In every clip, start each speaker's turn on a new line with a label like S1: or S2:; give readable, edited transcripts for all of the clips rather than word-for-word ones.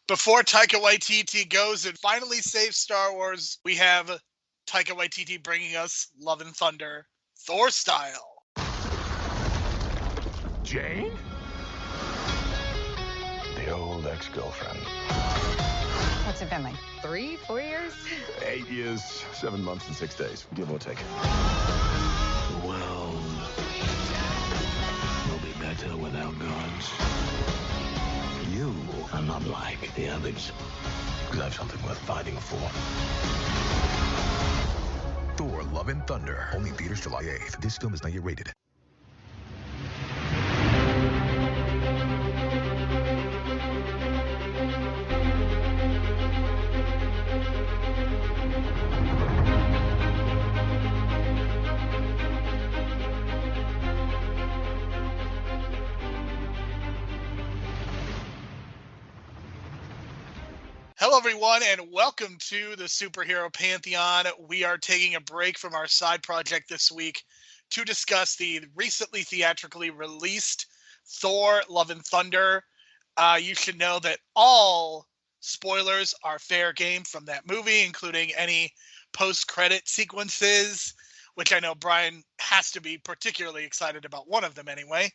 S1: Before Taika Waititi goes and finally saves Star Wars, we have Taika Waititi bringing us Love and Thunder, Thor style.
S2: Jane? The old ex-girlfriend.
S3: What's it been, like 3, 4 years?
S2: 8 years, 7 months and 6 days, give or take.
S4: The world will be better without gods. You are not like the others, because I have something worth fighting for.
S5: Thor, Love and Thunder. Only in theaters July 8th. This film is not yet rated.
S1: Hello, everyone, and welcome to the Superhero Pantheon. We are taking a break from our side project this week to discuss the recently theatrically released Thor, Love and Thunder. You should know that all spoilers are fair game from that movie, including any post-credit sequences, which I know Brian has to be particularly excited about one of them anyway.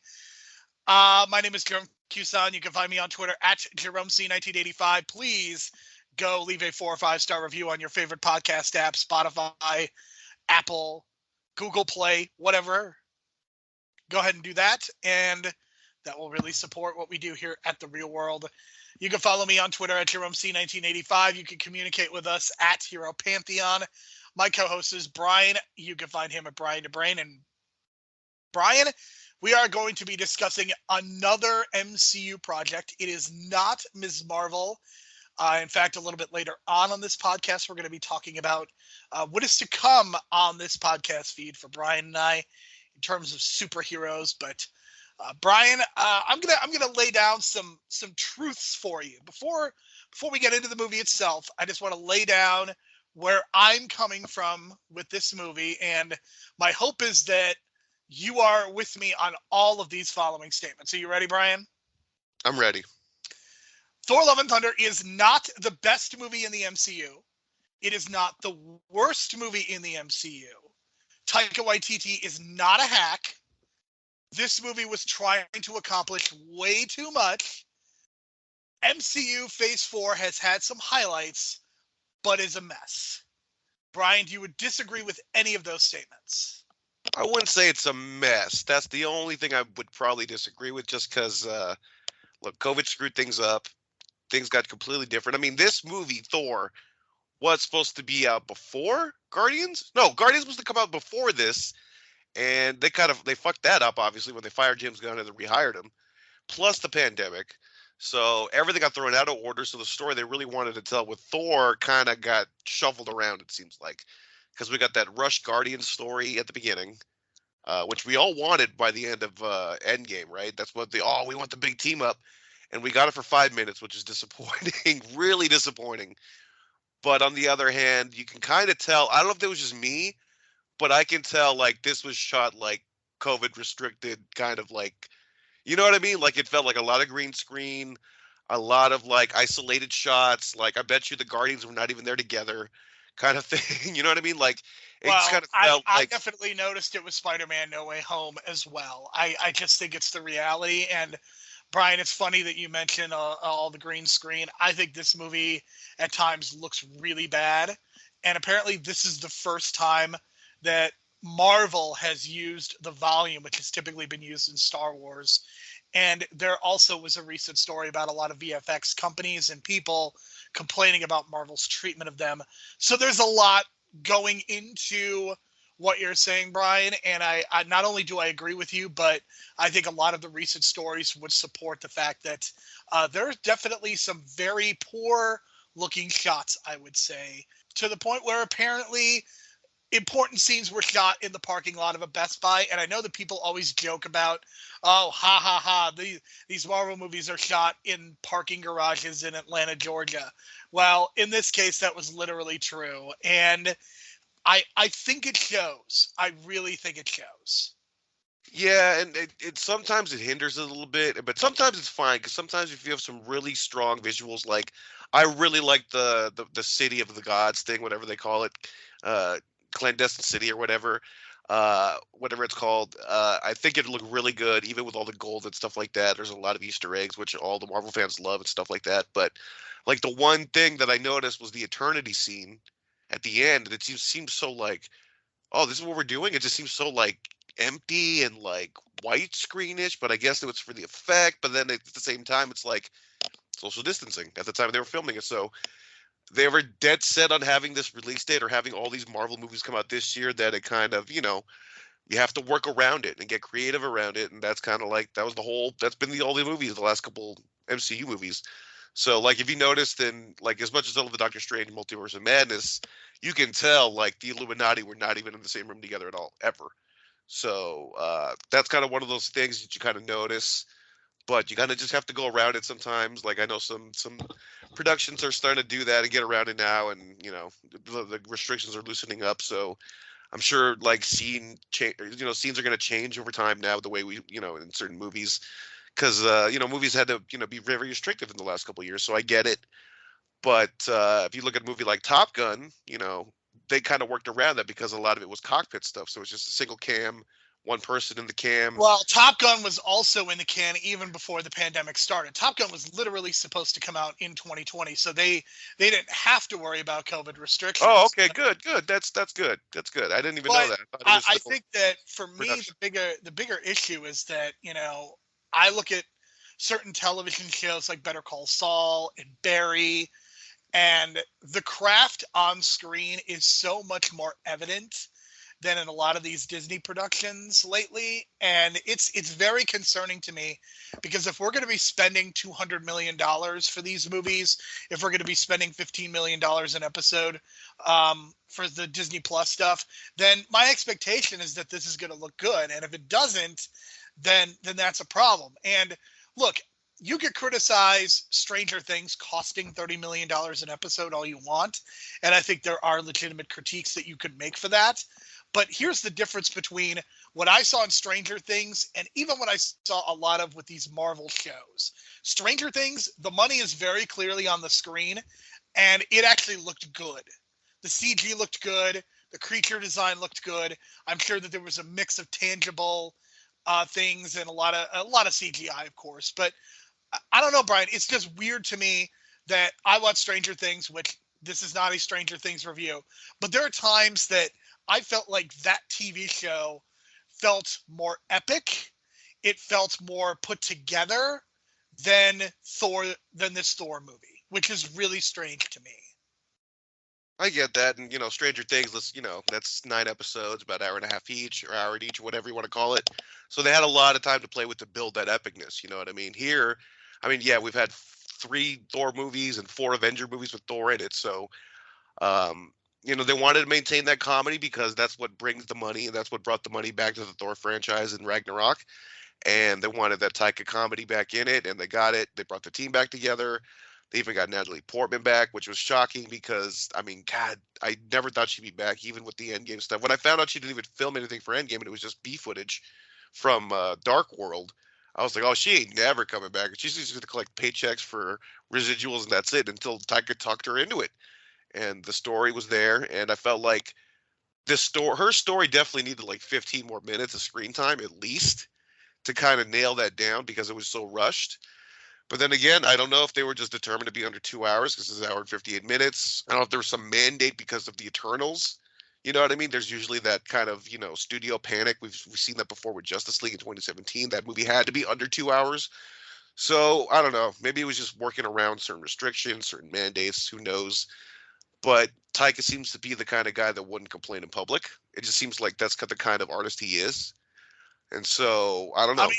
S1: My name is Jerome Cusan. You can find me on Twitter at JeromeC1985. Please go leave a 4 or 5 star review on your favorite podcast app, Spotify, Apple, Google Play, whatever. Go ahead and do that, and that will really support what we do here at The Real World. You can follow me on Twitter at JeromeC1985. You can communicate with us at Hero Pantheon. My co-host is Brian. You can find him at Brian to Brain. And Brian, we are going to be discussing another MCU project. It is not Ms. Marvel. In fact, a little bit later on this podcast, we're going to be talking about what is to come on this podcast feed for Brian and I in terms of superheroes. But Brian, I'm gonna lay down some truths for you before we get into the movie itself. I just want to lay down where I'm coming from with this movie, and my hope is that you are with me on all of these following statements. Are you ready, Brian?
S6: I'm ready.
S1: Thor Love and Thunder is not the best movie in the MCU. It is not the worst movie in the MCU. Taika Waititi is not a hack. This movie was trying to accomplish way too much. MCU Phase 4 has had some highlights, but is a mess. Brian, do you would disagree with any of those statements?
S6: I wouldn't say it's a mess. That's the only thing I would probably disagree with, just because, look, COVID screwed things up. Things got completely different. I mean, this movie, Thor, was supposed to be out before Guardians? No, Guardians was to come out before this, and they fucked that up, obviously, when they fired James Gunn and then rehired him, plus the pandemic. So everything got thrown out of order, so the story they really wanted to tell with Thor kind of got shuffled around, it seems like. Because we got that rushed Guardians story at the beginning, which we all wanted by the end of Endgame, right? That's what we want the big team up. And we got it for 5 minutes, which is disappointing, really disappointing. But on the other hand, you can kind of tell, I don't know if it was just me, but I can tell, like, this was shot, like, COVID restricted, kind of like, you know what I mean? Like, it felt like a lot of green screen, a lot of, like, isolated shots. Like, I bet you the Guardians were not even there together, kind of thing. You know what I mean? Like, it just kind of felt
S1: I
S6: like...
S1: definitely noticed it with Spider-Man No Way Home as well. I just think it's the reality. And Brian, it's funny that you mentioned all the green screen. I think this movie at times looks really bad. And apparently this is the first time that Marvel has used the volume, which has typically been used in Star Wars. And there also was a recent story about a lot of VFX companies and people complaining about Marvel's treatment of them. So there's a lot going into what you're saying, Brian, and I not only do I agree with you, but I think a lot of the recent stories would support the fact that there's definitely some very poor looking shots, I would say, to the point where apparently important scenes were shot in the parking lot of a Best Buy. And I know that people always joke about, oh, ha, ha, ha, these Marvel movies are shot in parking garages in Atlanta, Georgia. Well, in this case, that was literally true. And I think it shows. I really think it shows.
S6: Yeah, and it sometimes it hinders it a little bit, but sometimes it's fine because sometimes if you have some really strong visuals, like I really like the city of the gods thing, whatever they call it, uh, clandestine city or whatever it's called. I think it'd look really good, even with all the gold and stuff like that. There's a lot of Easter eggs, which all the Marvel fans love and stuff like that. But like the one thing that I noticed was the Eternity scene at the end, and it seems so like, oh, this is what we're doing. It just seems so like empty and like widescreenish, but I guess it was for the effect. But then at the same time, it's like social distancing at the time they were filming it. So they were dead set on having this release date or having all these Marvel movies come out this year that it kind of, you have to work around it and get creative around it. And that's kind of like, that's been all the movies, the last couple MCU movies. So, like, if you noticed, in like as much as all of the Doctor Strange Multiverse of Madness, you can tell like the Illuminati were not even in the same room together at all, ever. So that's kind of one of those things that you kind of notice, but you kind of just have to go around it sometimes. Like I know some productions are starting to do that and get around it now, and the restrictions are loosening up. So I'm sure like scenes are going to change over time now, the way we in certain movies, because movies had to be very restrictive in the last couple of years. So I get it, but if you look at a movie like Top Gun, they kind of worked around that because a lot of it was cockpit stuff. So it's just a single cam, one person in the cam.
S1: Well, Top Gun was also in the can even before the pandemic started. Top Gun was literally supposed to come out in 2020, so they didn't have to worry about COVID restrictions.
S6: Oh, okay, good. That's good. That's good. I didn't even know that.
S1: I think that for me, the bigger issue is that I look at certain television shows like Better Call Saul and Barry, and the craft on screen is so much more evident than in a lot of these Disney productions lately. And it's very concerning to me, because if we're going to be spending $200 million for these movies, if we're going to be spending $15 million an episode for the Disney Plus stuff, then my expectation is that this is going to look good. And if it doesn't, then that's a problem. And look, you could criticize Stranger Things costing $30 million an episode all you want, and I think there are legitimate critiques that you could make for that. But here's the difference between what I saw in Stranger Things and even what I saw a lot of with these Marvel shows. Stranger Things, the money is very clearly on the screen, and it actually looked good. The CG looked good. The creature design looked good. I'm sure that there was a mix of tangible things and a lot of CGI, of course. But I don't know, Brian. It's just weird to me that I watch Stranger Things, which this is not a Stranger Things review, but there are times that I felt like that TV show felt more epic. It felt more put together than this Thor movie, which is really strange to me.
S6: I get that, and Stranger Things. That's 9 episodes, about an hour and a half each, or hour each, whatever you want to call it. So they had a lot of time to play with to build that epicness. You know what I mean? Here, yeah, we've had 3 Thor movies and 4 Avenger movies with Thor in it. So, they wanted to maintain that comedy because that's what brings the money, and that's what brought the money back to the Thor franchise in Ragnarok. And they wanted that Taika comedy back in it, and they got it. They brought the team back together. They even got Natalie Portman back, which was shocking because, God, I never thought she'd be back, even with the Endgame stuff. When I found out she didn't even film anything for Endgame and it was just B footage from Dark World, I was like, oh, she ain't never coming back. She's just going to collect paychecks for residuals and that's it, until Taika talked her into it. And the story was there, and I felt like her story definitely needed like 15 more minutes of screen time at least to kind of nail that down because it was so rushed. But then again, I don't know if they were just determined to be under 2 hours because it's an hour and 58 minutes. I don't know if there was some mandate because of the Eternals. You know what I mean? There's usually that kind of, studio panic. We've seen that before with Justice League in 2017. That movie had to be under 2 hours. So I don't know. Maybe it was just working around certain restrictions, certain mandates. Who knows? But Taika seems to be the kind of guy that wouldn't complain in public. It just seems like that's the kind of artist he is. And so I don't know.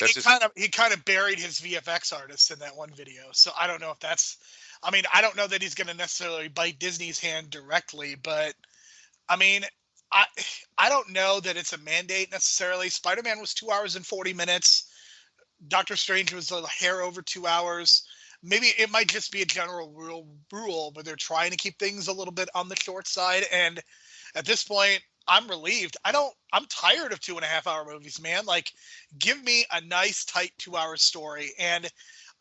S1: He kind of buried his VFX artist in that one video. So I don't know if that's. I don't know that he's going to necessarily bite Disney's hand directly, but I don't know that it's a mandate necessarily. Spider-Man was 2 hours and 40 minutes. Doctor Strange was a hair over 2 hours. Maybe it might just be a general rule, but they're trying to keep things a little bit on the short side. And at this point, I'm relieved. I'm tired of 2.5 hour movies, man. Like, give me a nice, tight 2 hour story. And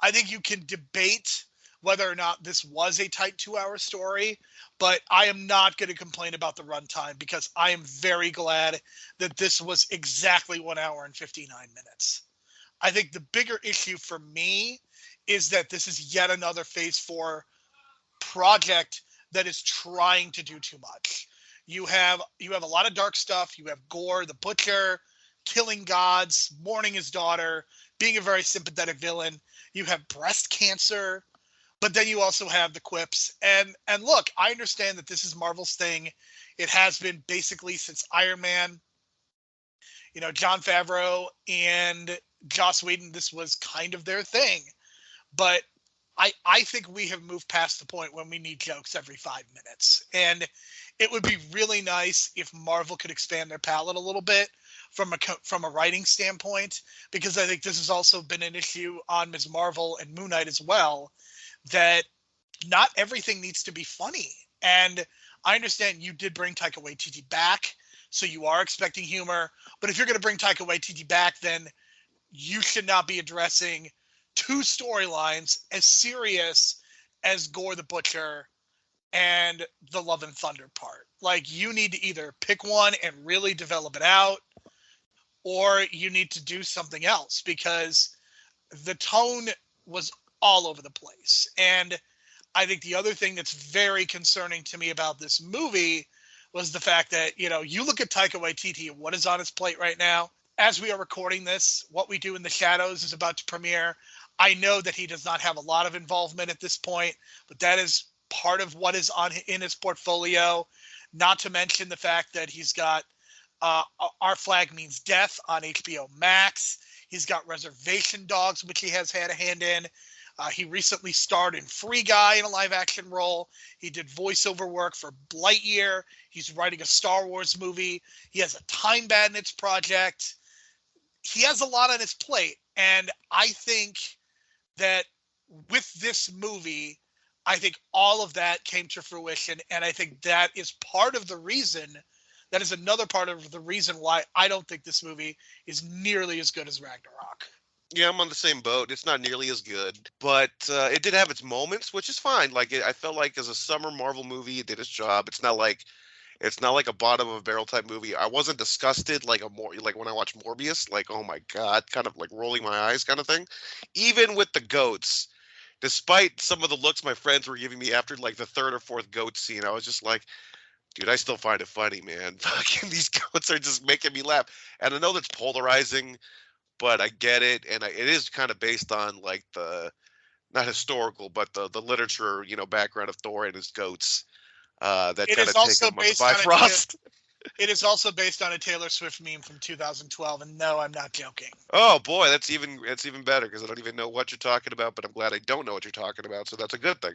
S1: I think you can debate whether or not this was a tight 2 hour story, but I am not going to complain about the runtime because I am very glad that this was exactly 1 hour and 59 minutes. I think the bigger issue for me is that this is yet another Phase 4 project that is trying to do too much. You have a lot of dark stuff. You have Gore the Butcher killing gods, mourning his daughter, being a very sympathetic villain. You have breast cancer, but then you also have the quips. And look, I understand that this is Marvel's thing. It has been basically since Iron Man. Jon Favreau and Joss Whedon, this was kind of their thing. But I think we have moved past the point when we need jokes every 5 minutes. And it would be really nice if Marvel could expand their palette a little bit from a writing standpoint, because I think this has also been an issue on Ms. Marvel and Moon Knight as well, that not everything needs to be funny. And I understand you did bring Taika Waititi back, so you are expecting humor. But if you're going to bring Taika Waititi back, then you should not be addressing two storylines as serious as Gore the Butcher and the Love and Thunder part. Like, you need to either pick one and really develop it out, or you need to do something else, because the tone was all over the place. And I think the other thing that's very concerning to me about this movie was the fact that, you look at Taika Waititi and what is on his plate right now. As we are recording this, What We Do in the Shadows is about to premiere. I know that he does not have a lot of involvement at this point, but that is part of what is in his portfolio. Not to mention the fact that he's got Our Flag Means Death on HBO Max. He's got Reservation Dogs, which he has had a hand in. He recently starred in Free Guy in a live-action role. He did voiceover work for Lightyear. He's writing a Star Wars movie. He has a Time Bandits project. He has a lot on his plate, and I think that with this movie, I think all of that came to fruition, and I think that is part of the reason, that is another part of the reason why I don't think this movie is nearly as good as Ragnarok.
S6: Yeah, I'm on the same boat. It's not nearly as good, but it did have its moments, which is fine. Like, I felt like as a summer Marvel movie, it did its job. It's not like a bottom of a barrel type movie. I wasn't disgusted like when I watched Morbius, like, oh my god, kind of like rolling my eyes kind of thing. Even with the goats, despite some of the looks my friends were giving me after like the third or fourth goat scene, I was just like, dude, I still find it funny, man. Fucking these goats are just making me laugh. And I know that's polarizing, but I get it, and it is kind of based on like the, not historical, but the literature, background of Thor and his goats. That kind of take him on the Bifrost.
S1: It is also based on a Taylor Swift meme from 2012, and no, I'm not joking.
S6: Oh boy, that's even better, because I don't even know what you're talking about, but I'm glad I don't know what you're talking about, so that's a good thing.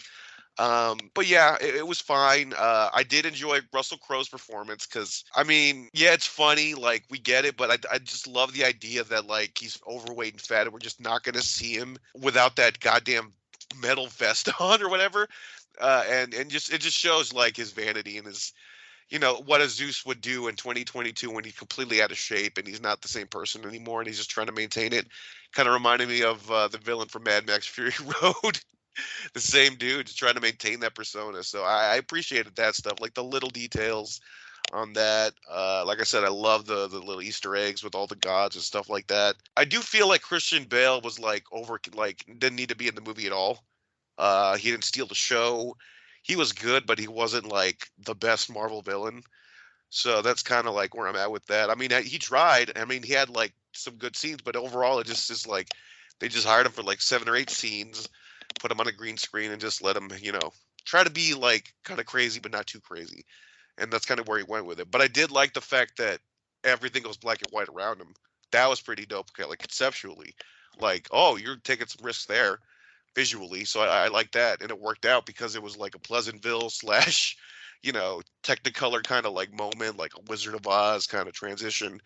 S6: But yeah, it was fine. I did enjoy Russell Crowe's performance, because I mean, yeah, it's funny, like, we get it, but I just love the idea that like he's overweight and fat, and we're just not gonna see him without that goddamn metal vest on or whatever. And it just shows like his vanity and his, what a Zeus would do in 2022 when he's completely out of shape and he's not the same person anymore and he's just trying to maintain it. Kind of reminded me of the villain from Mad Max Fury Road. The same dude just trying to maintain that persona. So I appreciated that stuff, like the little details on that. Like I said, I love the little Easter eggs with all the gods and stuff like that. I do feel like Christian Bale was like didn't need to be in the movie at all. He didn't steal the show. He was good, but he wasn't like the best Marvel villain. So that's kind of like where I'm at with that. I mean, he tried. I mean, he had like some good scenes, but overall, it just is like they just hired him for like 7 or 8 scenes, put him on a green screen, and just let him, try to be like kind of crazy, but not too crazy. And that's kind of where he went with it. But I did like the fact that everything goes black and white around him. That was pretty dope, like conceptually. Like, oh, you're taking some risks there visually, so I like that, and it worked out because it was like a Pleasantville slash, Technicolor kind of like moment, like a Wizard of Oz kind of transition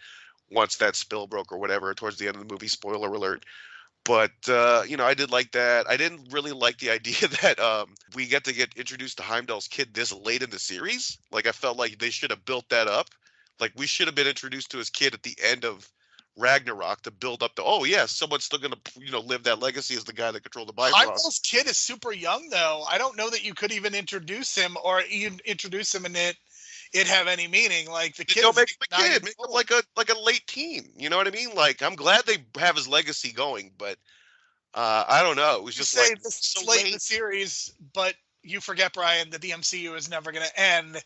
S6: once that spill broke or whatever towards the end of the movie. Spoiler alert. But I did like that. I didn't really like the idea that we get introduced to Heimdall's kid this late in the series. Like, I felt like they should have built that up Like, we should have been introduced to his kid at the end of Ragnarok to build up oh yeah, someone's still gonna live that legacy as the guy that controlled the Bifrost.
S1: Heimdall's kid is super young though. I don't know that you could even introduce him or even introduce him and it have any meaning. Like the kid,
S6: make him a kid, make him like a late teen. You know what I mean? Like, I'm glad they have his legacy going, but I don't know. It was just like
S1: this
S6: so
S1: late in
S6: late.
S1: the series, but you forget, Brian, that the MCU is never going to end,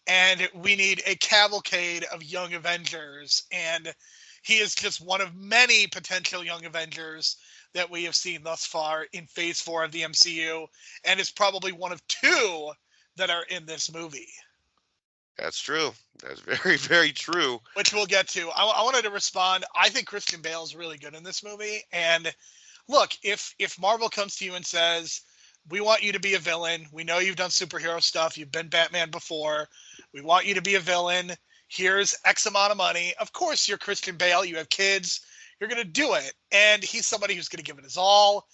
S1: and we need a cavalcade of young Avengers, and he is just one of many potential young Avengers that we have seen thus far in Phase 4 of the MCU, and is probably one of 2 that are in this movie.
S6: That's true. That's very, very true.
S1: Which we'll get to. I wanted to respond. I think Christian Bale is really good in this movie, and look, if Marvel comes to you and says, we want you to be a villain. We know you've done superhero stuff. You've been Batman before. We want you to be a villain. Here's X amount of money. Of course, you're Christian Bale. You have kids. You're going to do it. And he's somebody who's going to give it his all.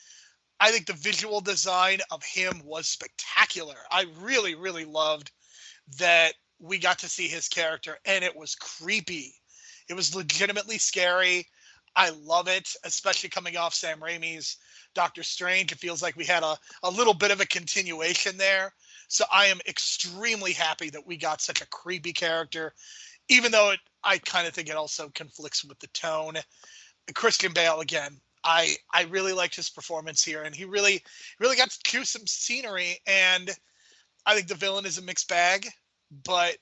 S1: I think the visual design of him was spectacular. I really, really loved that we got to see his character, and it was creepy. It was legitimately scary. I love it, especially coming off Sam Raimi's Doctor Strange. It feels like we had a little bit of a continuation there. So I am extremely happy that we got such a creepy character, even though I kind of think it also conflicts with the tone. Christian Bale, again, I really liked his performance here, and he really got to choose some scenery, and I think the villain is a mixed bag. But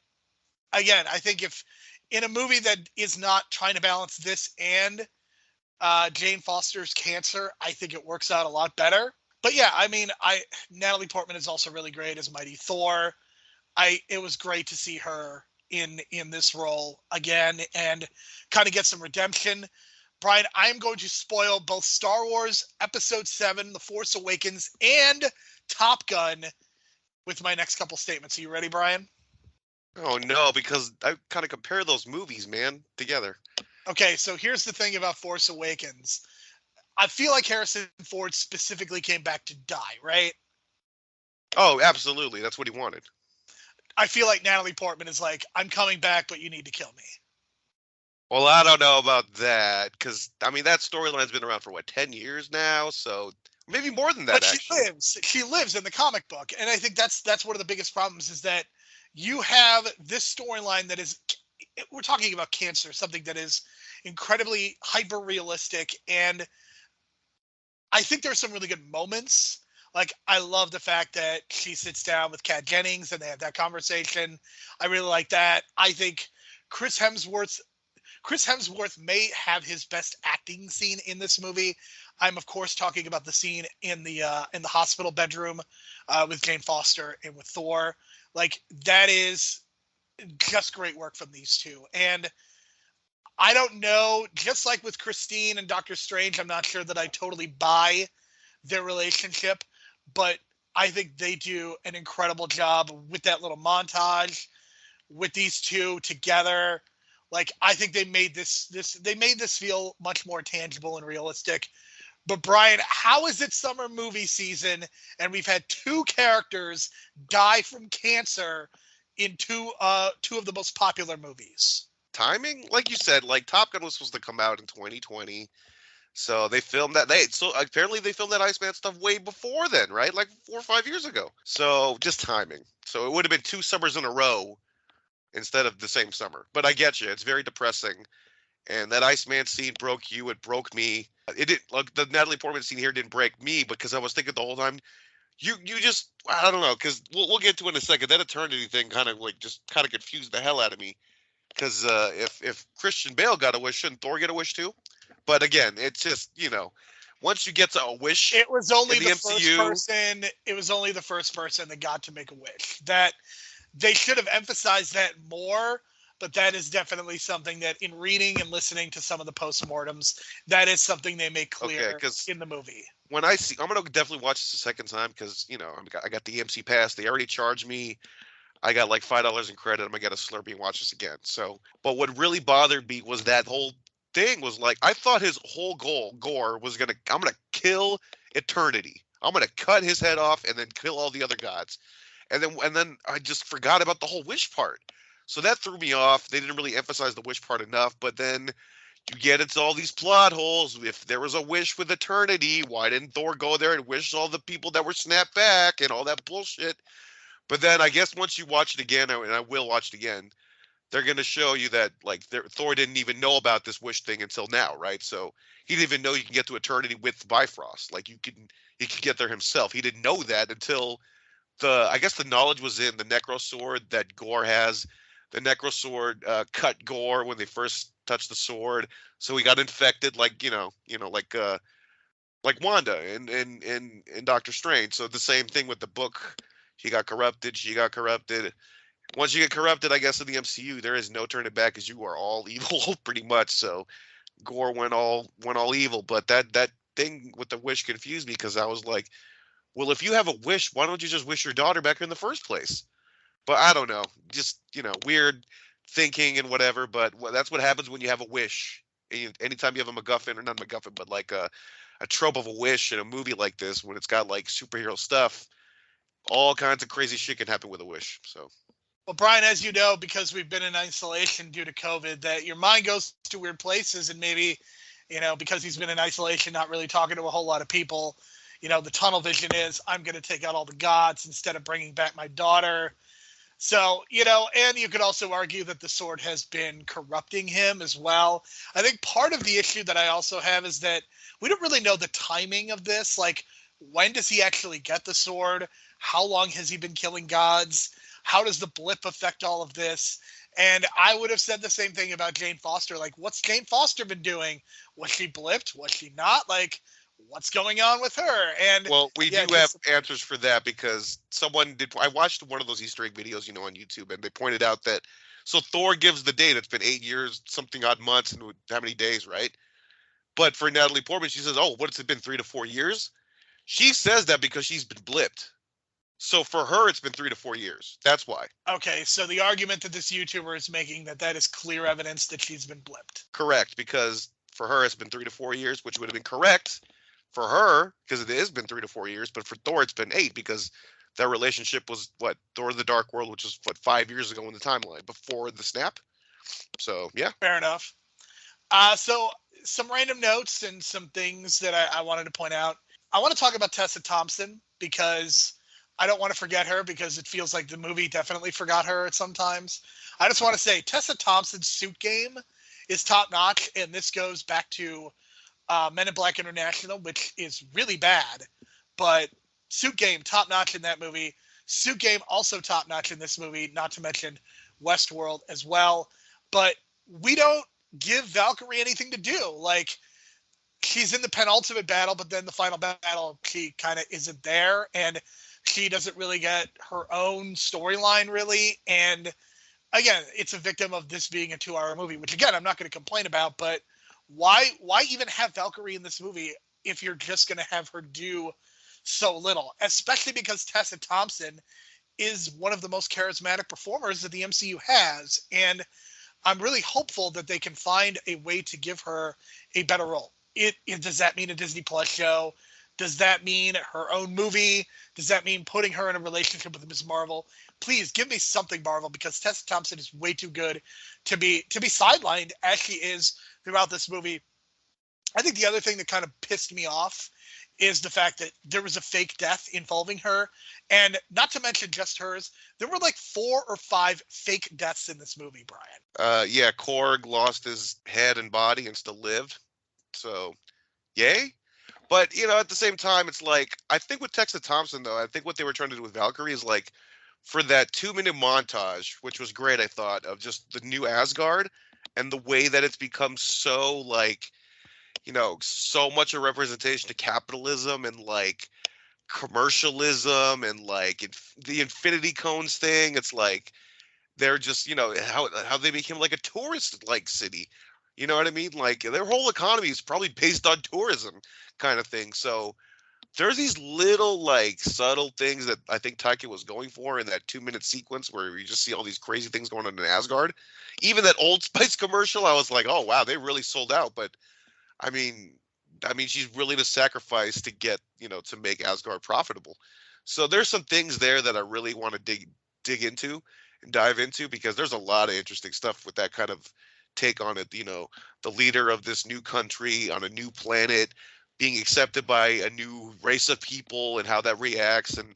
S1: again, I think if in a movie that is not trying to balance this and Jane Foster's cancer, I think it works out a lot better. But yeah, I mean, Natalie Portman is also really great as Mighty Thor. It was great to see her in this role again and kind of get some redemption. Brian, I am going to spoil both Star Wars Episode 7, The Force Awakens, and Top Gun with my next couple statements. Are you ready, Brian?
S6: Oh no, because I kind of compare those movies, man, together.
S1: Okay, so here's the thing about Force Awakens. I feel like Harrison Ford specifically came back to die, right?
S6: Oh, absolutely. That's what he wanted.
S1: I feel like Natalie Portman is like, I'm coming back, but you need to kill me.
S6: Well, I don't know about that, because, I mean, that storyline's been around for, 10 years now? So maybe more than that,
S1: but
S6: actually.
S1: She lives in the comic book, and I think that's one of the biggest problems is that you have this storyline that is, we're talking about cancer, something that is incredibly hyper-realistic, and I think there's some really good moments. Like, I love the fact that she sits down with Kat Jennings and they have that conversation. I really like that. I think Chris Hemsworth may have his best acting scene in this movie. I'm of course talking about the scene in the hospital bedroom with Jane Foster and with Thor. Like, that is just great work from these two. And I don't know, just like with Christine and Doctor Strange, I'm not sure that I totally buy their relationship, but I think they do an incredible job with that little montage with these two together. Like, I think they made this feel much more tangible and realistic. But Brian, how is it summer movie season and we've had 2 characters die from cancer in two of the most popular movies?
S6: Timing, like you said, like Top Gun was supposed to come out in 2020, so they filmed that. Apparently they filmed that Iceman stuff way before then, right? Like 4 or 5 years ago. So just timing. So it would have been 2 summers in a row instead of the same summer. But I get you. It's very depressing. And that Iceman scene broke you. It broke me. It didn't. Like, the Natalie Portman scene here didn't break me because I was thinking the whole time, you just, I don't know, because we'll get to it in a second. That eternity thing kind of confused the hell out of me. Because if Christian Bale got a wish, shouldn't Thor get a wish too? But again, it's just, once you get to a wish,
S1: it was only
S6: the
S1: first
S6: MCU,
S1: person. It was only the first person that got to make a wish. That they should have emphasized that more. But that is definitely something that, in reading and listening to some of the postmortems, that is something they make clear in the movie.
S6: When I'm gonna definitely watch this a second time because I got the EMC pass. They already charged me. I got like $5 in credit. I'm gonna get a Slurpee and watch this again. So, but what really bothered me was that whole thing was like, I thought his whole goal, Gore, was I'm gonna kill eternity. I'm gonna cut his head off and then kill all the other gods. And then I just forgot about the whole wish part. So that threw me off. They didn't really emphasize the wish part enough, but then you get into all these plot holes. If there was a wish with eternity, why didn't Thor go there and wish all the people that were snapped back and all that bullshit? But then I guess once you watch it again, and I will watch it again, they're going to show you that like Thor didn't even know about this wish thing until now, right? So he didn't even know you can get to eternity with Bifrost. Like he could get there himself. He didn't know that until I guess the knowledge was in the Necro Sword that Gore has. The Necro Sword cut Gore when they first touched the sword, so he got infected, like like Wanda and Doctor Strange. So the same thing with the book. He got corrupted. She got corrupted. Once you get corrupted, I guess in the MCU, there is no turning back, because you are all evil pretty much. So Gore went all evil. But that thing with the wish confused me, because I was like, well, if you have a wish, why don't you just wish your daughter back in the first place? But I don't know, just weird thinking and whatever. But that's what happens when you have a wish. Anytime you have a MacGuffin, or not MacGuffin, but like a trope of a wish in a movie like this, when it's got like superhero stuff, all kinds of crazy shit can happen with a wish. So.
S1: Well, Brian, as you know, because we've been in isolation due to COVID, that your mind goes to weird places, and maybe, because he's been in isolation, not really talking to a whole lot of people, the tunnel vision is, I'm going to take out all the gods instead of bringing back my daughter. So, and you could also argue that the sword has been corrupting him as well. I think part of the issue that I also have is that we don't really know the timing of this. Like, when does he actually get the sword? How long has he been killing gods? How does the blip affect all of this? And I would have said the same thing about Jane Foster. Like, what's Jane Foster been doing? Was she blipped? Was she not? Like, what's going on with her? And
S6: well, we do have answers for that, because I watched one of those Easter egg videos, on YouTube, and they pointed out that, so Thor gives the date. It's been 8 years, something odd months, and how many days, right? But for Natalie Portman, she says, oh, what's it been, 3 to 4 years? She says that because she's been blipped. So for her, it's been 3 to 4 years. That's why.
S1: Okay, so the argument that this YouTuber is making, that is clear evidence that she's been blipped. Correct,
S6: because for her, it's been 3 to 4 years, which would have been correct for her, because it has been 3 to 4 years. But for Thor, it's been 8, because their relationship was, Thor the Dark World, which was, 5 years ago in the timeline, before the snap. So, yeah.
S1: Fair enough. So some random notes and some things that I wanted to point out. I want to talk about Tessa Thompson, because I don't want to forget her, because it feels like the movie definitely forgot her at sometimes. I just want to say Tessa Thompson's suit game is top notch, and this goes back to Men in Black International, which is really bad, but suit game top notch in that movie. Suit game also top notch in this movie, not to mention Westworld as well. But we don't give Valkyrie anything to do. Like, she's in the penultimate battle, but then the final battle, she kind of isn't there, and she doesn't really get her own storyline, really. And again, it's a victim of this being a 2-hour movie, which again, I'm not going to complain about, but why even have Valkyrie in this movie if you're just going to have her do so little? Especially because Tessa Thompson is one of the most charismatic performers that the MCU has. And I'm really hopeful that they can find a way to give her a better role. Does that mean a Disney Plus show? Does that mean her own movie? Does that mean putting her in a relationship with Ms. Marvel? Please give me something, Marvel, because Tessa Thompson is way too good to be sidelined as she is throughout this movie. I think the other thing that kind of pissed me off is the fact that there was a fake death involving her, and not to mention just hers. There were like 4 or 5 fake deaths in this movie, Brian.
S6: Yeah, Korg lost his head and body and still lived. So, yay. But, at the same time, it's like, I think with Tessa Thompson, though, I think what they were trying to do with Valkyrie is like, for that 2-minute montage, which was great, I thought, of just the new Asgard and the way that it's become so, like, so much a representation of capitalism and, like, commercialism and, like, the Infinity Cones thing. It's like, they're just, how they became, like, a tourist, like, city. You know what I mean? Like, their whole economy is probably based on tourism kind of thing. So there's these little, like, subtle things that I think Taika was going for in that 2-minute sequence where you just see all these crazy things going on in Asgard. Even that Old Spice commercial, I was like, oh, wow, they really sold out. But, I mean, she's willing to sacrifice to get, to make Asgard profitable. So there's some things there that I really want to dig into dive into, because there's a lot of interesting stuff with that kind of take on it. The leader of this new country on a new planet being accepted by a new race of people and how that reacts, and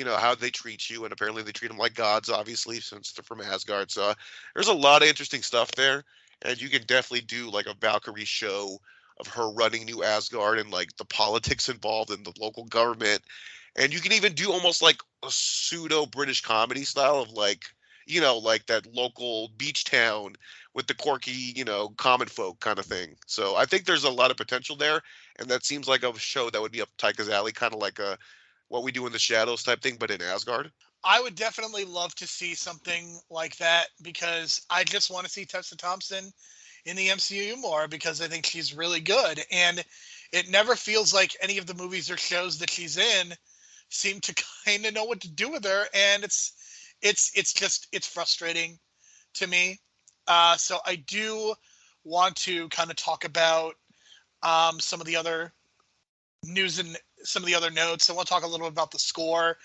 S6: how they treat you, and apparently they treat them like gods, obviously, since they're from Asgard. So there's a lot of interesting stuff there, and you can definitely do like a Valkyrie show of her running New Asgard and like the politics involved in the local government. And you can even do almost like a pseudo British comedy style of like, like that local beach town with the quirky, common folk kind of thing. So I think there's a lot of potential there, and that seems like a show that would be up Taika's alley, kind of like a What We Do in the Shadows type thing, but in Asgard.
S1: I would definitely love to see something like that, because I just want to see Tessa Thompson in the MCU more, because I think she's really good. And it never feels like any of the movies or shows that she's in seem to kind of know what to do with her. And it's frustrating to me. So I do want to kind of talk about some of the other news and some of the other notes. I want to talk a little bit about the score.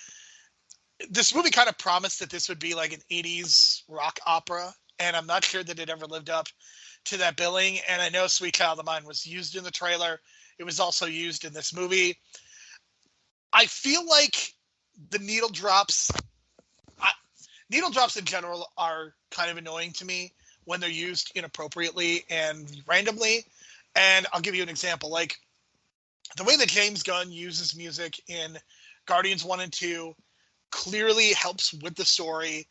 S1: This movie kind of promised that this would be like an 80s rock opera, and I'm not sure that it ever lived up to that billing. And I know Sweet Child of Mine was used in the trailer. It was also used in this movie. I feel like the needle drops in general are kind of annoying to me when they're used inappropriately and randomly. And I'll give you an example. Like the way that James Gunn uses music in Guardians 1 and 2 clearly helps with the story.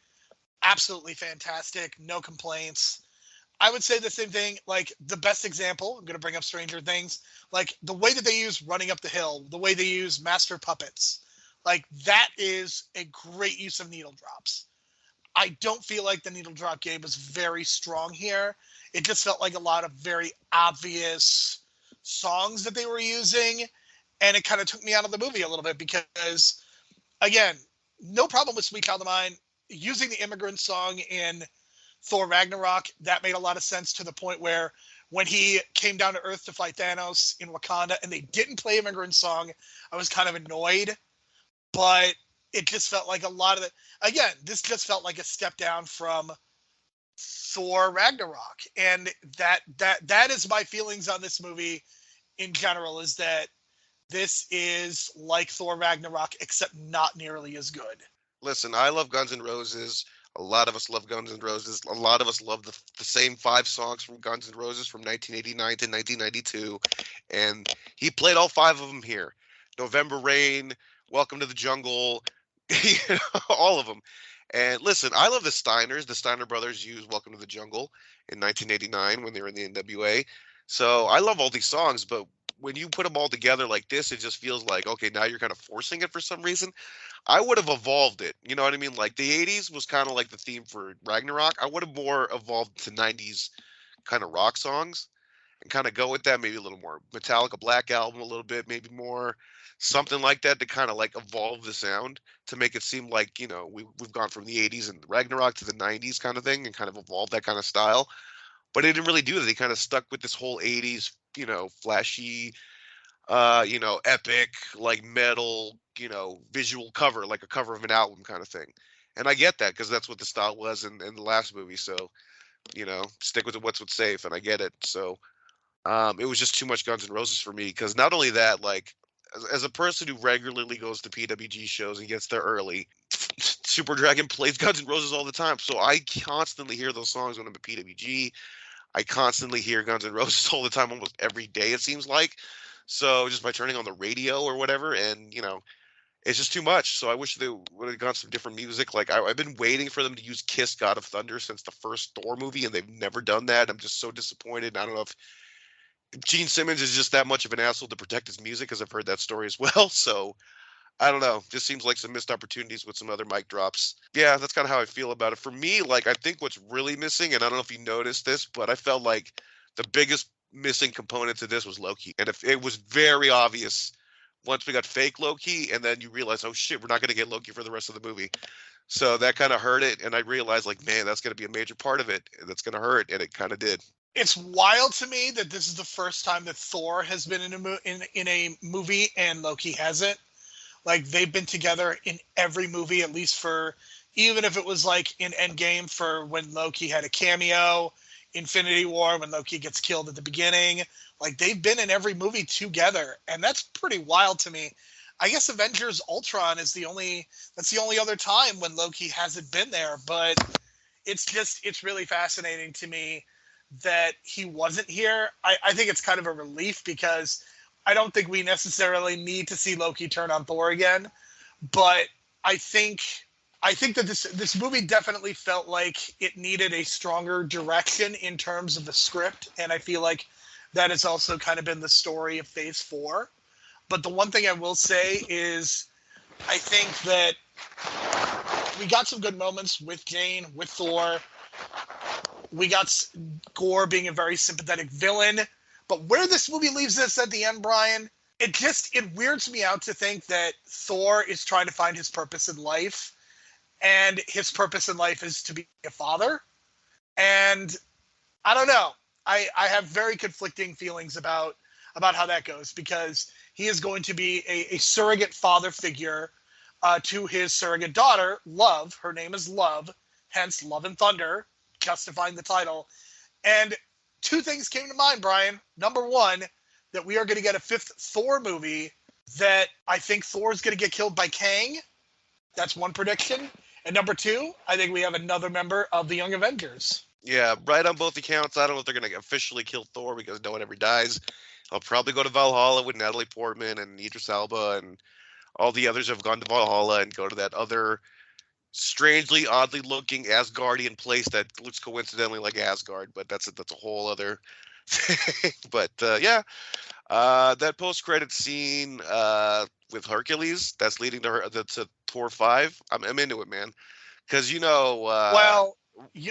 S1: Absolutely fantastic. No complaints. I would say the same thing. Like the best example, I'm going to bring up Stranger Things, like the way that they use Running Up the Hill, the way they use Master Puppets, like that is a great use of needle drops. I don't feel like the needle drop game was very strong here. It just felt like a lot of very obvious songs that they were using, and it kind of took me out of the movie a little bit, because again, no problem with Sweet Child of Mine. Using the Immigrant song in Thor Ragnarok, that made a lot of sense, to the point where when he came down to Earth to fight Thanos in Wakanda and they didn't play Immigrant song, I was kind of annoyed. But it just felt like a lot of it. Again, this just felt like a step down from Thor Ragnarok. And that is my feelings on this movie in general, is that this is like Thor Ragnarok, except not nearly as good.
S6: Listen, I love Guns N' Roses. A lot of us love Guns N' Roses. A lot of us love the same 5 songs from Guns N' Roses from 1989 to 1992. And he played all 5 of them here. November Rain, Welcome to the Jungle, all of them. And listen, I love the Steiners. The Steiner brothers used Welcome to the Jungle in 1989 when they were in the NWA. So I love all these songs, but when you put them all together like this, it just feels like, okay, now you're kind of forcing it for some reason. I would have evolved it. You know what I mean? Like the 80s was kind of like the theme for Ragnarok. I would have more evolved to 90s kind of rock songs and kind of go with that. Maybe a little more Metallica Black Album, a little bit, maybe more something like that, to kind of like evolve the sound to make it seem like, we've gone from the 80s and Ragnarok to the 90s kind of thing, and kind of evolved that kind of style. But it didn't really do that. They kind of stuck with this whole 80s, flashy, epic, like metal, visual cover, like a cover of an album kind of thing. And I get that, because that's what the style was in the last movie. So, stick with what's safe, and I get it. So it was just too much Guns N' Roses for me, because not only that, like, as a person who regularly goes to PWG shows and gets there early, Super Dragon plays Guns N' Roses all the time. So I constantly hear those songs when I'm at PWG. I constantly hear Guns N' Roses all the time, almost every day, it seems like. So just by turning on the radio or whatever, and, it's just too much. So I wish they would have gone some different music. Like I've been waiting for them to use Kiss God of Thunder since the first Thor movie, and they've never done that. I'm just so disappointed. I don't know if Gene Simmons is just that much of an asshole to protect his music, because I've heard that story as well. So I don't know. Just seems like some missed opportunities with some other mic drops. Yeah, that's kind of how I feel about it. For me, like, I think what's really missing, and I don't know if you noticed this, but I felt like the biggest missing component to this was Loki. And if it was very obvious once we got fake Loki, and then you realize, oh shit, we're not going to get Loki for the rest of the movie. So that kind of hurt it. And I realized, like, man, that's going to be a major part of it. That's going to hurt. And it kind of did.
S1: It's wild to me that this is the first time that Thor has been in a movie and Loki hasn't. Like, they've been together in every movie, at least for even if it was like in Endgame for when Loki had a cameo, Infinity War when Loki gets killed at the beginning. Like, they've been in every movie together, and that's pretty wild to me. I guess Avengers Ultron is the only other time when Loki hasn't been there, but it's really fascinating to me that he wasn't here. I think it's kind of a relief because I don't think we necessarily need to see Loki turn on Thor again, but I think that this movie definitely felt like it needed a stronger direction in terms of the script, and I feel like that has also kind of been the story of Phase 4. But the one thing I will say is I think that we got some good moments with Jane, with Thor. We got Gore being a very sympathetic villain. But where this movie leaves us at the end, Brian, it weirds me out to think that Thor is trying to find his purpose in life, and his purpose in life is to be a father. And I don't know. I have very conflicting feelings about how that goes, because he is going to be a surrogate father figure to his surrogate daughter, Love. Her name is Love, hence Love and Thunder, justifying the title. And two things came to mind, Brian. Number one, that we are going to get a 5th Thor movie that I think Thor is going to get killed by Kang. That's one prediction. And number two, I think we have another member of the Young Avengers.
S6: Yeah, right on both accounts. I don't know if they're going to officially kill Thor because no one ever dies. I'll probably go to Valhalla with Natalie Portman and Idris Elba and all the others have gone to Valhalla and go to that other strangely, oddly looking Asgardian place that looks coincidentally like Asgard, but that's a whole other thing. But yeah, that post-credit scene with Hercules that's leading to Thor 5. I'm into it, man, because
S1: well,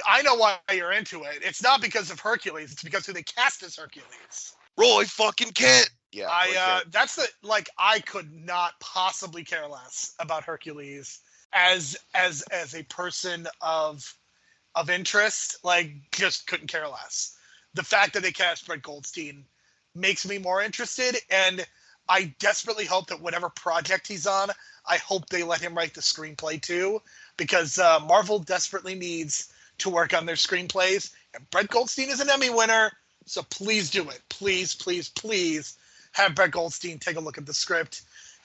S1: I know why you're into it. It's not because of Hercules. It's because who they cast as Hercules.
S6: Roy fucking Kent. Yeah,
S1: I could not possibly care less about Hercules as a person of interest. Like, just couldn't care less. The fact that they cast Brett Goldstein makes me more interested, and I desperately hope that whatever project he's on, I hope they let him write the screenplay too, because Marvel desperately needs to work on their screenplays, and Brett Goldstein is an Emmy winner, so please do it. Please, please, please have Brett Goldstein take a look at the script.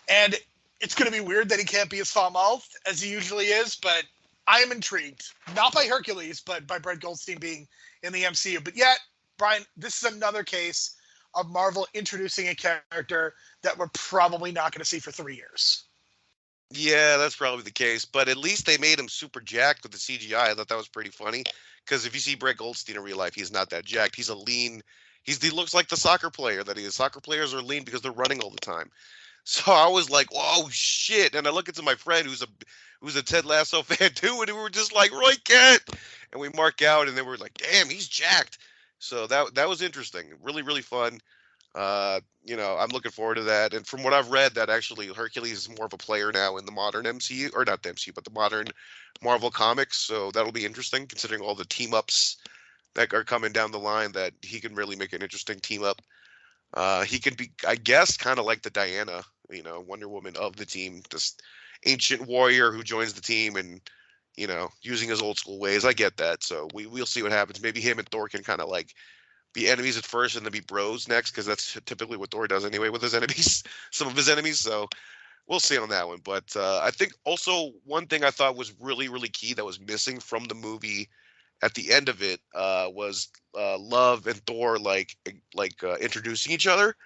S1: And it's going to be weird that he can't be as foul-mouthed as he usually is, but I am intrigued. Not by Hercules, but by Brett Goldstein being in the MCU. But yet, Brian, this is another case of Marvel introducing a character that we're probably not going to see for 3 years.
S6: Yeah, that's probably the case. But at least they made him super jacked with the CGI. I thought that was pretty funny. Because if you see Brett Goldstein in real life, he's not that jacked. He's a lean. He looks like the soccer player that he is. Soccer players are lean because they're running all the time. So I was like, whoa, shit. And I look into my friend who's a Ted Lasso fan too, and we were just like, Roy Kent. And we mark out, and then we're like, damn, he's jacked. So that was interesting. Really, really fun. I'm looking forward to that. And from what I've read, that actually Hercules is more of a player now in the modern MCU, or not the MCU, but the modern Marvel comics. So that'll be interesting, considering all the team ups that are coming down the line, that he can really make an interesting team up. He could be, I guess, kind of like the Diana, Wonder Woman of the team, this ancient warrior who joins the team and, using his old school ways. I get that. So we'll see what happens. Maybe him and Thor can kind of like be enemies at first and then be bros next, because that's typically what Thor does anyway with his enemies, some of his enemies. So we'll see on that one. But I think also one thing I thought was really, really key that was missing from the movie at the end of it was Love and Thor like introducing each other.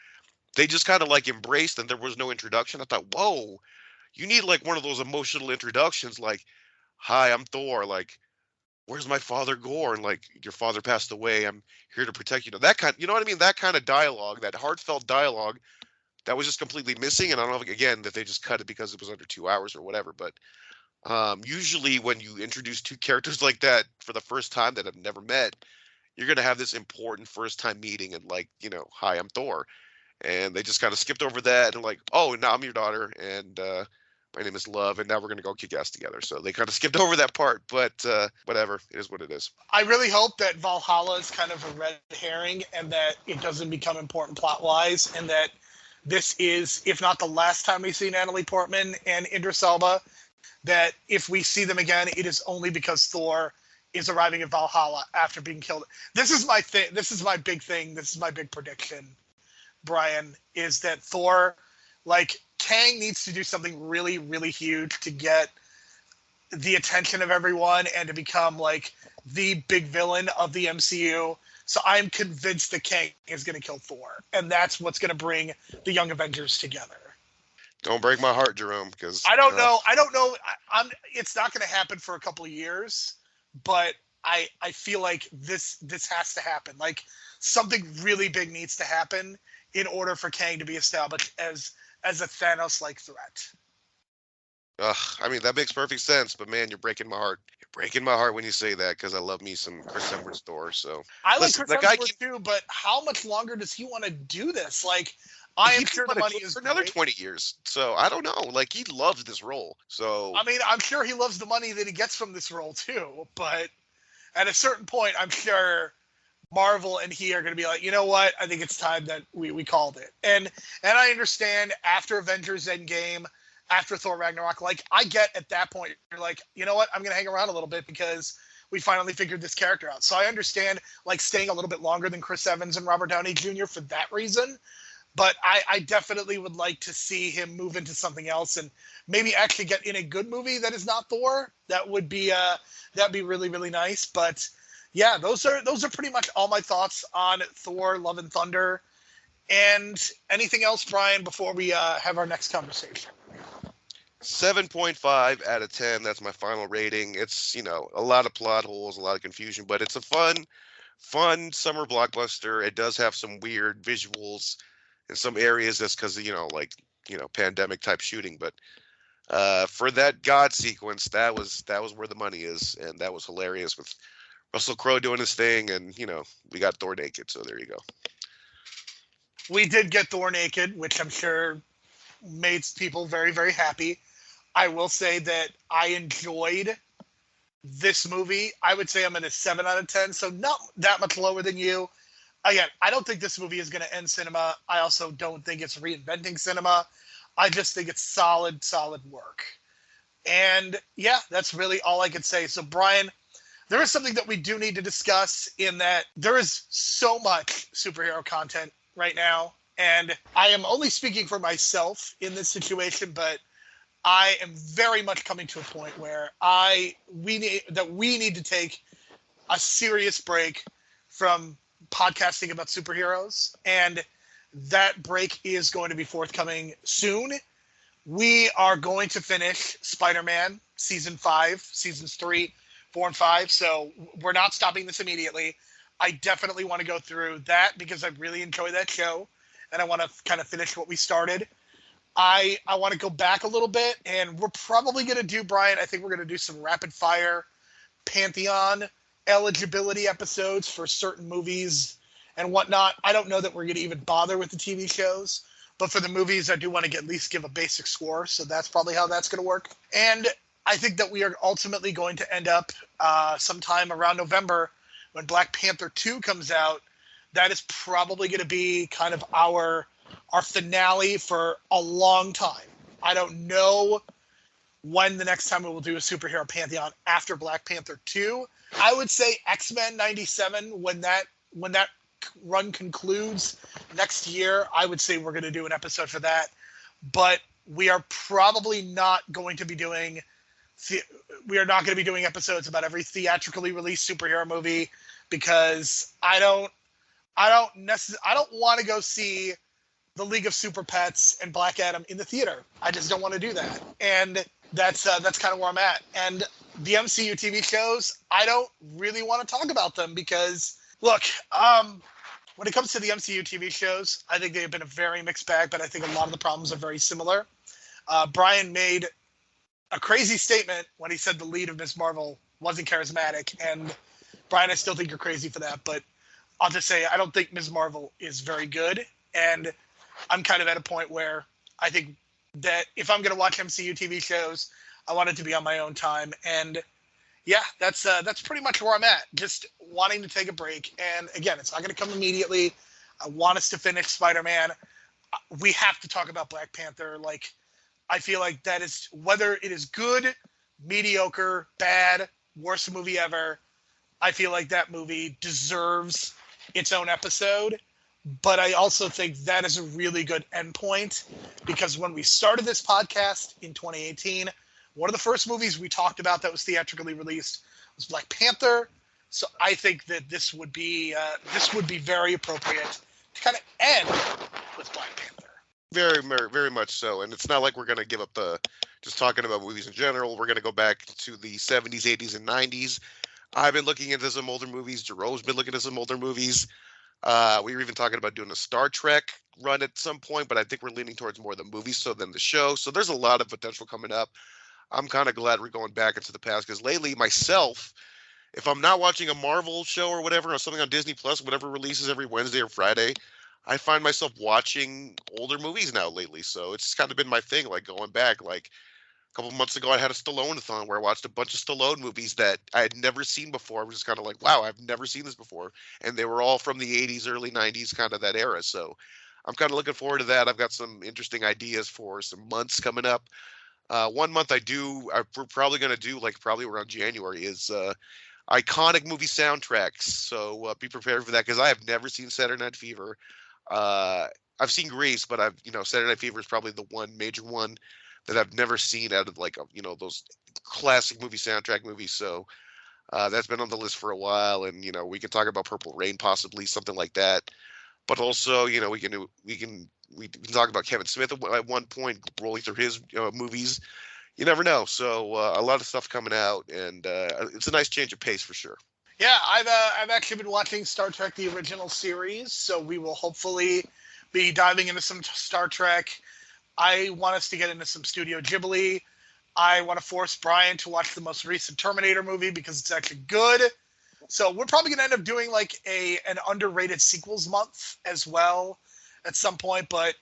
S6: They just kind of like embraced, and there was no introduction. I thought, whoa, you need like one of those emotional introductions, like, hi, I'm Thor, like, where's my father Gore? And like, your father passed away, I'm here to protect you. That kind, you know what I mean? That kind of dialogue, that heartfelt dialogue, that was just completely missing. And I don't know, again, that they just cut it because it was under 2 hours or whatever. But usually when you introduce two characters like that for the first time that have never met, you're going to have this important first time meeting and like, hi, I'm Thor. And they just kind of skipped over that and like, oh, now I'm your daughter, and my name is Love, and now we're going to go kick ass together. So they kind of skipped over that part, but whatever. It is what it is.
S1: I really hope that Valhalla is kind of a red herring and that it doesn't become important plot-wise, and that this is, if not the last time we see Natalie Portman and Idris Elba, that if we see them again, it is only because Thor is arriving at Valhalla after being killed. This is my thing. This is my big thing. This is my big prediction, Brian, is that Thor, like, Kang needs to do something really, really huge to get the attention of everyone and to become, like, the big villain of the MCU. So I'm convinced that Kang is going to kill Thor, and that's what's going to bring the Young Avengers together.
S6: Don't break my heart, Jerome, because
S1: I don't know. It's not going to happen for a couple of years, but I feel like this has to happen. Like, something really big needs to happen in order for Kang to be established as a Thanos-like threat.
S6: I mean, that makes perfect sense, but man, you're breaking my heart. You're breaking my heart when you say that, because I love me some Chris Hemsworth's Thor. So
S1: I like Chris Hemsworth too, but how much longer does he want to do this? Like, I am sure the money is
S6: for another
S1: great.
S6: 20 years. So I don't know. Like, he loves this role. So
S1: I mean, I'm sure he loves the money that he gets from this role too. But at a certain point, I'm sure Marvel and he are going to be like, you know what? I think it's time that we called it. And I understand after Avengers Endgame, after Thor Ragnarok, like, I get at that point, you're like, you know what? I'm going to hang around a little bit because we finally figured this character out. So I understand, like, staying a little bit longer than Chris Evans and Robert Downey Jr. for that reason. But I definitely would like to see him move into something else and maybe actually get in a good movie that is not Thor. That would be that'd be really, really nice. But yeah, those are pretty much all my thoughts on Thor: Love and Thunder. And anything else, Brian, before we have our next conversation?
S6: 7.5 out of 10. That's my final rating. It's, a lot of plot holes, a lot of confusion, but it's a fun summer blockbuster. It does have some weird visuals in some areas, that's because pandemic type shooting, but for that God sequence, that was where the money is, and that was hilarious with Russell Crowe doing his thing, and we got Thor naked, so there you go.
S1: We did get Thor naked, which I'm sure made people very, very happy. I will say that I enjoyed this movie. I would say I'm at a 7 out of 10, so not that much lower than you. Again, I don't think this movie is going to end cinema. I also don't think it's reinventing cinema. I just think it's solid work. And yeah, that's really all I could say. So Brian, there is something that we do need to discuss, in that there is so much superhero content right now. And I am only speaking for myself in this situation, but I am very much coming to a point where we need to take a serious break from podcasting about superheroes, and that break is going to be forthcoming soon. We are going to finish Spider-Man seasons 3, 4, and 5, so we're not stopping this immediately. I definitely want to go through that because I really enjoy that show, and I want to kind of finish what we started. I want to go back a little bit, and we're probably going to do, Brian, I think we're going to do some rapid fire Pantheon eligibility episodes for certain movies and whatnot. I don't know that we're going to even bother with the TV shows, but for the movies, I do want to at least give a basic score. So that's probably how that's going to work. And I think that we are ultimately going to end up sometime around November when Black Panther 2 comes out. That is probably going to be kind of our finale for a long time. I don't know when the next time we will do a superhero pantheon after Black Panther 2. I would say X-Men 97, when that run concludes next year, I would say we're going to do an episode for that. But we are probably not going to be doing episodes about every theatrically released superhero movie, because I don't want to go see The League of Super Pets and Black Adam in the theater. I just don't want to do that. And that's kind of where I'm at. And the MCU TV shows, I don't really want to talk about them because, look, when it comes to the MCU TV shows, I think they've been a very mixed bag, but I think a lot of the problems are very similar. Brian made a crazy statement when he said the lead of Ms. Marvel wasn't charismatic. And Brian, I still think you're crazy for that, but I'll just say I don't think Ms. Marvel is very good. And I'm kind of at a point where I think that if I'm going to watch MCU TV shows, I want it to be on my own time. And yeah, that's pretty much where I'm at. Just wanting to take a break. And again, it's not going to come immediately. I want us to finish Spider-Man. We have to talk about Black Panther. Like, I feel like that is, whether it is good, mediocre, bad, worst movie ever, I feel like that movie deserves its own episode. But I also think that is a really good endpoint, because when we started this podcast in 2018, one of the first movies we talked about that was theatrically released was Black Panther. So I think that this would be very appropriate to kind of end with Black Panther.
S6: Very, very much so. And it's not like we're going to give up just talking about movies in general. We're going to go back to the 70s, 80s, and 90s. I've been looking into some older movies. Jerome's been looking at some older movies. We were even talking about doing a Star Trek run at some point, but I think we're leaning towards more the movies than the show. So there's a lot of potential coming up. I'm kind of glad we're going back into the past, because lately myself, if I'm not watching a Marvel show or whatever, or something on Disney Plus, whatever releases every Wednesday or Friday, I find myself watching older movies now lately. So it's kind of been my thing, like going back. Like a couple of months ago, I had a Stallone-a-thon where I watched a bunch of Stallone movies that I had never seen before. I was just kind of like, wow, I've never seen this before. And they were all from the 80s, early 90s, kind of that era. So I'm kind of looking forward to that. I've got some interesting ideas for some months coming up. 1 month we're probably going to do, like probably around January, is iconic movie soundtracks. So be prepared for that, because I have never seen Saturday Night Fever. I've seen Grease, but Saturday Night Fever is probably the one major one that I've never seen out of those classic movie soundtrack movies. So that's been on the list for a while, and we can talk about Purple Rain, possibly something like that. But also, we can talk about Kevin Smith at one point, rolling through his movies. You never know. So a lot of stuff coming out, and it's a nice change of pace for sure.
S1: Yeah, I've actually been watching Star Trek the original series, so we will hopefully be diving into some Star Trek. I want us to get into some Studio Ghibli. I want to force Brian to watch the most recent Terminator movie, because it's actually good. So we're probably going to end up doing like an underrated sequels month as well at some point. But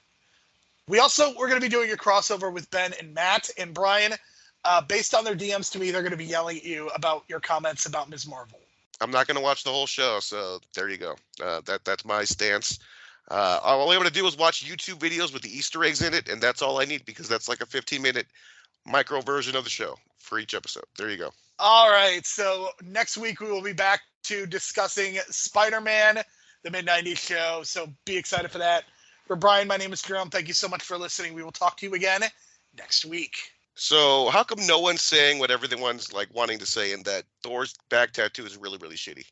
S1: we're going to be doing a crossover with Ben and Matt and Brian. Based on their DMs to me, they're going to be yelling at you about your comments about Ms. Marvel.
S6: I'm not going to watch the whole show, so there you go. That's my stance. All I'm going to do is watch YouTube videos with the Easter eggs in it, and that's all I need, because that's like a 15-minute micro version of the show for each episode. There you go.
S1: All right, so next week we will be back to discussing Spider-Man, the mid-90s show, so be excited for that. For Brian, my name is Jerome. Thank you so much for listening. We will talk to you again next week.
S6: So how come no one's saying what everyone's like wanting to say, and that Thor's back tattoo is really, really shitty?